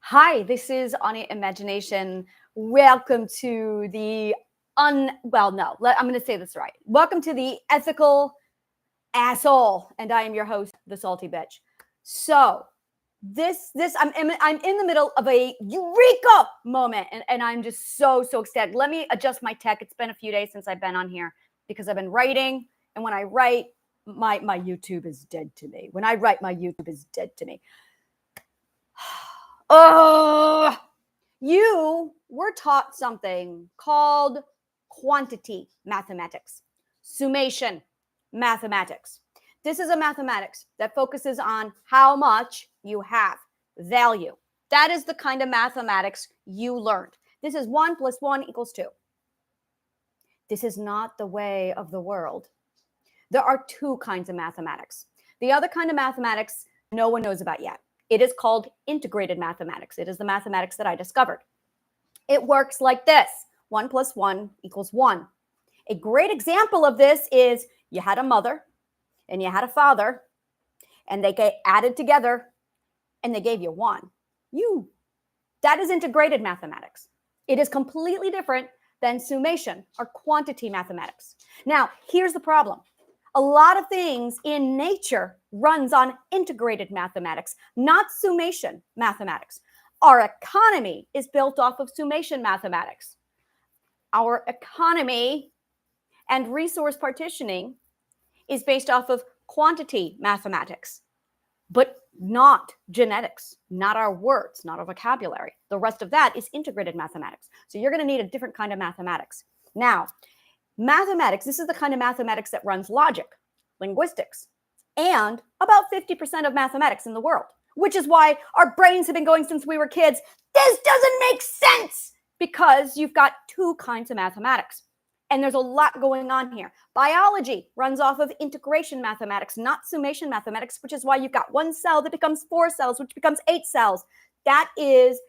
Hi, this is Anya Imagination. Welcome to the I'm going to say this right. Welcome to the Ethical Asshole, and I am your host, the Salty Bitch. So, I'm in the middle of a eureka moment, and I'm just so ecstatic. Let me adjust my tech. It's been a few days since I've been on here because I've been writing, and when I write, my YouTube is dead to me. When I write, my YouTube is dead to me. Oh, you were taught something called quantity mathematics, summation mathematics. This is a mathematics that focuses on how much you have, value. That is the kind of mathematics you learned. This is 1 + 1 = 2. This is not the way of the world. There are two kinds of mathematics. The other kind of mathematics no one knows about yet. It is called integrated mathematics. It is the mathematics that I discovered. It works like this. 1 + 1 = 1. A great example of this is you had a mother and you had a father, and they get added together and they gave you 1. That is integrated mathematics. It is completely different than summation or quantity mathematics. Now, here's the problem. A lot of things in nature runs on integrated mathematics, not summation mathematics. Our economy is built off of summation mathematics. Our economy and resource partitioning is based off of quantity mathematics, but not genetics, not our words, not our vocabulary. The rest of that is integrated mathematics. So you're going to need a different kind of mathematics. Now, mathematics, this is the kind of mathematics that runs logic, linguistics, and about 50% of mathematics in the world, which is why our brains have been going since we were kids. This doesn't make sense because you've got two kinds of mathematics. And there's a lot going on here. Biology runs off of integration mathematics, not summation mathematics, which is why you've got 1 cell that becomes 4 cells, which becomes 8 cells. That is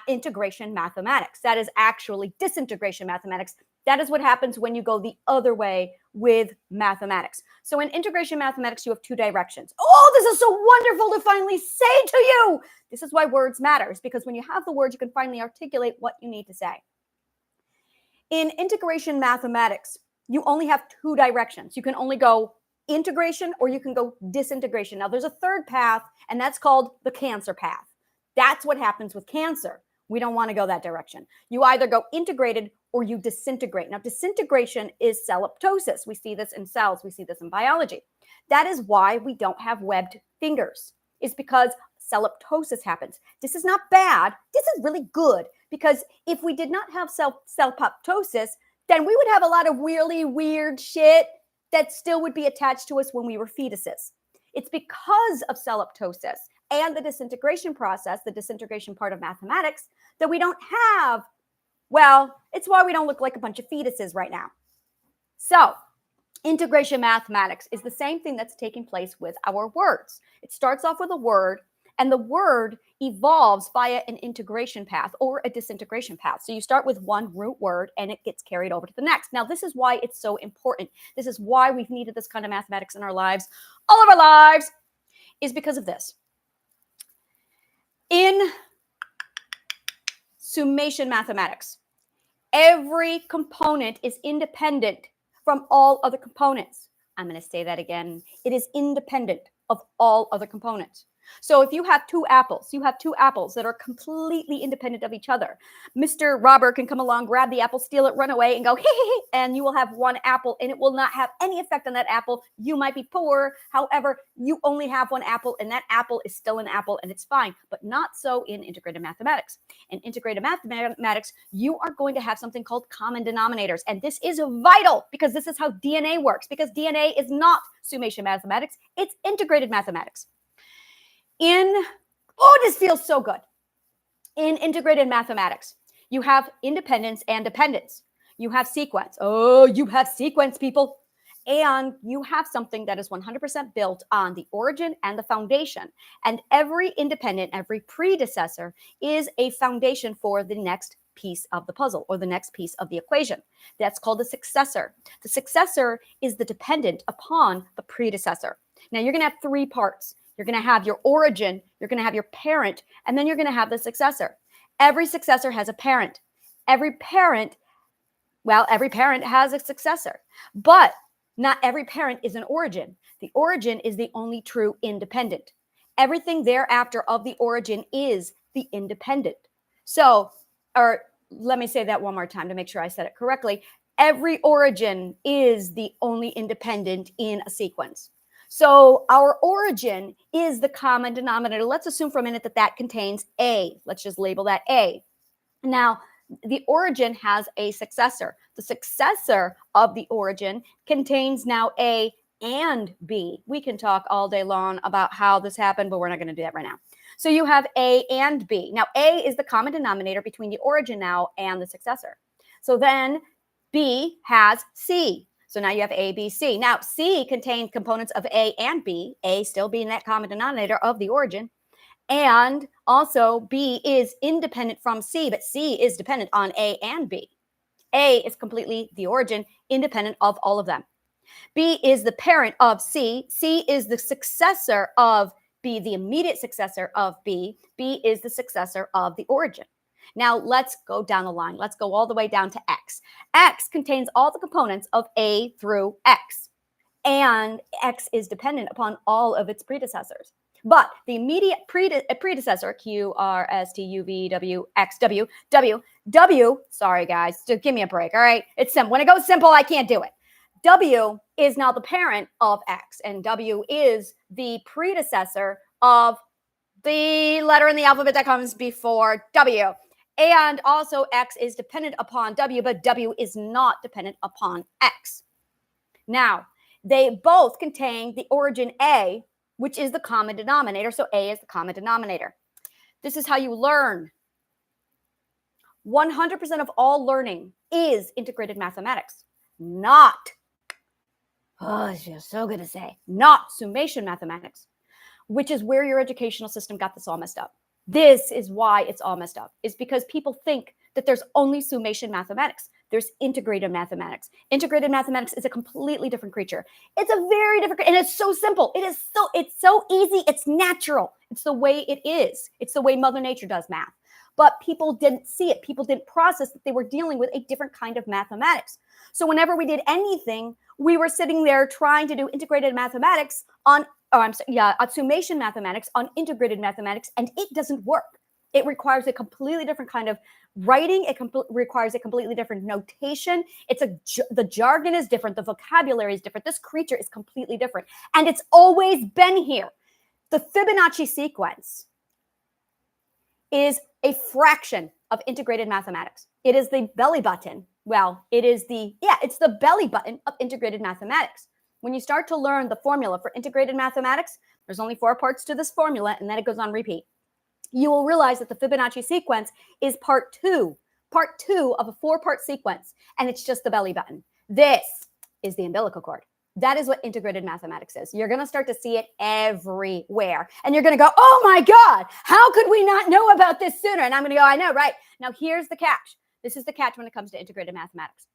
integration mathematics. That is actually disintegration mathematics. That is what happens when you go the other way with mathematics. So in integration mathematics, you have 2 directions. Oh, this is so wonderful to finally say to you. This is why words matters, because when you have the words, you can finally articulate what you need to say. In integration mathematics, you only have 2 directions. You can only go integration or you can go disintegration. Now, there's a third path, and that's called the cancer path. That's what happens with cancer. We don't want to go that direction. You either go integrated or you disintegrate. Now, disintegration is cell apoptosis. We see this in cells. We see this in biology. That is why we don't have webbed fingers. It's because cell apoptosis happens. This is not bad. This is really good, because if we did not have cell apoptosis, then we would have a lot of really weird shit that still would be attached to us when we were fetuses. It's because of cell apoptosis and the disintegration process, the disintegration part of mathematics, that we don't have, it's why we don't look like a bunch of fetuses right now. So, integration mathematics is the same thing that's taking place with our words. It starts off with a word, and the word evolves via an integration path or a disintegration path. So you start with one root word and it gets carried over to the next. Now, this is why it's so important. This is why we've needed this kind of mathematics in our lives, all of our lives, is because of this. In summation mathematics, every component is independent from all other components. I'm going to say that again. It is independent of all other components. So if you have 2 apples, you have 2 apples that are completely independent of each other. Mr. Robert can come along, grab the apple, steal it, run away, and go, hey, and you will have 1 apple, and it will not have any effect on that apple. You might be poor. However, you only have 1 apple, and that apple is still an apple, and it's fine. But not so in integrated mathematics. In integrated mathematics, you are going to have something called common denominators. And this is vital, because this is how DNA works, because DNA is not summation mathematics. It's integrated mathematics. This feels so good. In integrated mathematics, you have independence and dependence. You have sequence. Oh, you have sequence, people. And you have something that is 100% built on the origin and the foundation. And every independent, every predecessor is a foundation for the next piece of the puzzle or the next piece of the equation. That's called the successor. The successor is the dependent upon the predecessor. Now, you're going to have 3 parts. You're going to have your origin, you're going to have your parent, and then you're going to have the successor. Every successor has a parent. Every parent has a successor, but not every parent is an origin. The origin is the only true independent. Everything thereafter of the origin is the independent. So, or let me say that one more time to make sure I said it correctly. Every origin is the only independent in a sequence. So our origin is the common denominator. Let's assume for a minute that that contains A. Let's just label that A. Now, the origin has a successor. The successor of the origin contains now A and B. We can talk all day long about how this happened, but we're not going to do that right now. So you have A and B. Now, A is the common denominator between the origin now and the successor. So then B has C. So now you have A, B, C. Now, C contains components of A and B, A still being that common denominator of the origin. And also B is independent from C, but C is dependent on A and B. A is completely the origin, independent of all of them. B is the parent of C. C is the successor of B, the immediate successor of B. B is the successor of the origin. Now let's go down the line. Let's go all the way down to X. X contains all the components of A through X. And X is dependent upon all of its predecessors. But the immediate predecessor, Q, R, S, T, U, V, W, X, W, sorry guys, just give me a break, all right? It's simple. When it goes simple, I can't do it. W is now the parent of X, and W is the predecessor of the letter in the alphabet that comes before W. And also X is dependent upon W, but W is not dependent upon X. Now, they both contain the origin A, which is the common denominator. So A is the common denominator. This is how you learn. 100% of all learning is integrated mathematics, not, oh, it feels so good to say, not summation mathematics, which is where your educational system got this all messed up. This is why it's all messed up, is because people think that there's only summation mathematics. There's integrated mathematics. Integrated mathematics is a completely different creature. It's a very different, and it's so simple. It's so easy. It's natural. It's the way it is. It's the way Mother Nature does math. But people didn't see it. People didn't process that they were dealing with a different kind of mathematics. So whenever we did anything, we were sitting there trying to do integrated mathematics on summation mathematics on integrated mathematics, and it doesn't work. It requires a completely different kind of writing. It requires a completely different notation. The jargon is different. The vocabulary is different. This creature is completely different, and it's always been here. The Fibonacci sequence is a fraction of integrated mathematics. It is the belly button. Well, it's the belly button of integrated mathematics. When you start to learn the formula for integrated mathematics, there's only 4 parts to this formula, and then it goes on repeat. You will realize that the Fibonacci sequence is part two of a 4-part sequence, and it's just the belly button. This is the umbilical cord. That is what integrated mathematics is. You're going to start to see it everywhere, and you're going to go, oh my God, how could we not know about this sooner? And I'm going to go, I know, right? Now here's the catch. This is the catch when it comes to integrated mathematics.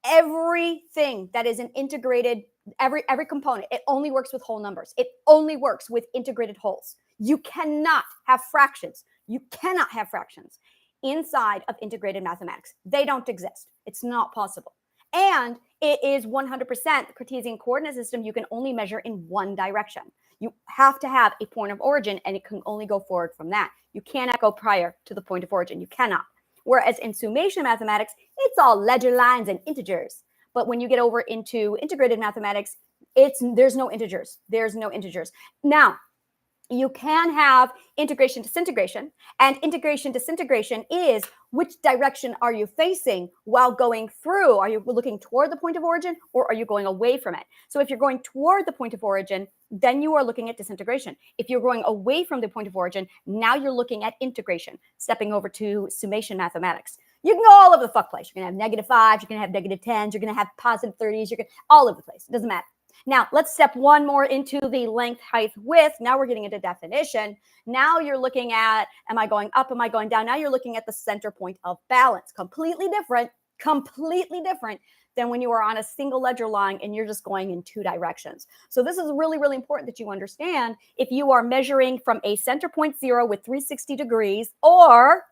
Everything that is an integrated, every component, it only works with whole numbers. It only works with integrated wholes. You cannot have fractions. You cannot have fractions inside of integrated mathematics. They don't exist. It's not possible. And it is 100% the Cartesian coordinate system. You can only measure in one direction. You have to have a point of origin, and it can only go forward from that. You cannot go prior to the point of origin. You cannot. Whereas in summation mathematics, it's all ledger lines and integers. But when you get over into integrated mathematics, there's no integers. There's no integers. Now, you can have integration disintegration, and integration disintegration is which direction are you facing while going through? Are you looking toward the point of origin, or are you going away from it? So if you're going toward the point of origin, then you are looking at disintegration. If you're going away from the point of origin, now you're looking at integration, stepping over to summation mathematics. You can go all over the fuck place. You're going to have -5s, you're going to have -10s, you're going to have +30s, you're going to all over the place. It doesn't matter. Now, let's step one more into the length, height, width. Now we're getting into definition. Now you're looking at, am I going up? Am I going down? Now you're looking at the center point of balance. Completely different than when you are on a single ledger line and you're just going in two directions. So this is really, really important that you understand if you are measuring from a center point 0 with 360 degrees, or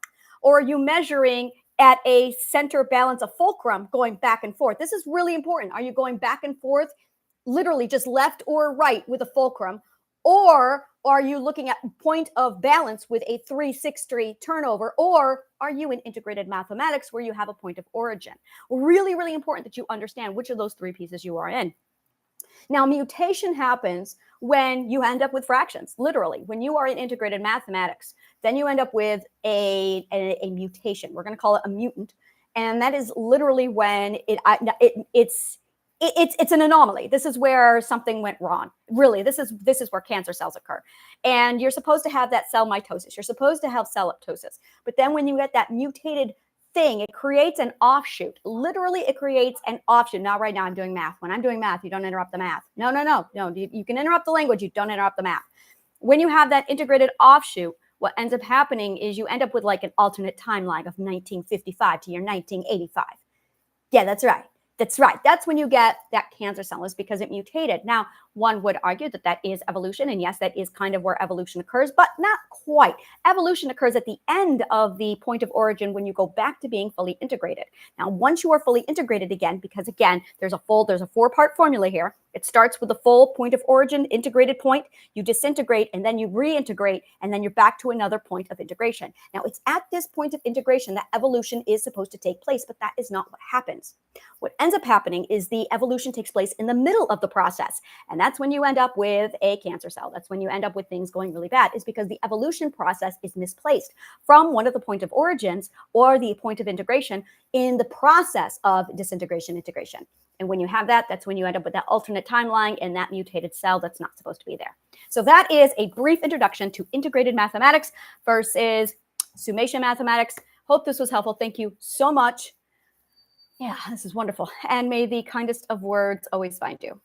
are you measuring at a center balance of fulcrum going back and forth. This is really important. Are you going back and forth, literally just left or right with a fulcrum? Or are you looking at point of balance with a 360 turnover? Or are you in integrated mathematics where you have a point of origin? Really, really important that you understand which of those three pieces you are in. Now, mutation happens when you end up with fractions, literally. When you are in integrated mathematics, then you end up with a mutation. We're going to call it a mutant. And that is literally when it's an anomaly. This is where something went wrong. Really, this is where cancer cells occur. And you're supposed to have that cell mitosis. You're supposed to have cell apoptosis. But then when you get that mutated thing, it creates an offshoot. Literally, it creates an offshoot. Now, right now, I'm doing math. When I'm doing math, you don't interrupt the math. No. You can interrupt the language. You don't interrupt the math. When you have that integrated offshoot, what ends up happening is you end up with like an alternate timeline of 1955 to your 1985. Yeah, that's right. That's when you get that cancer cell, is because it mutated. Now, one would argue that that is evolution. And yes, that is kind of where evolution occurs, but not quite. Evolution occurs at the end of the point of origin when you go back to being fully integrated. Now, once you are fully integrated again, because again, there's a 4-part formula here. It starts with the full point of origin, integrated point. You disintegrate, and then you reintegrate, and then you're back to another point of integration. Now, it's at this point of integration that evolution is supposed to take place, but that is not what happens. What ends up happening is the evolution takes place in the middle of the process, and that's when you end up with a cancer cell. That's when you end up with things going really bad, is because the evolution process is misplaced from one of the point of origins or the point of integration in the process of disintegration integration. And when you have that, that's when you end up with that alternate timeline and that mutated cell that's not supposed to be there. So that is a brief introduction to integrated mathematics versus summation mathematics. Hope this was helpful. Thank you so much. Yeah, this is wonderful. And may the kindest of words always find you.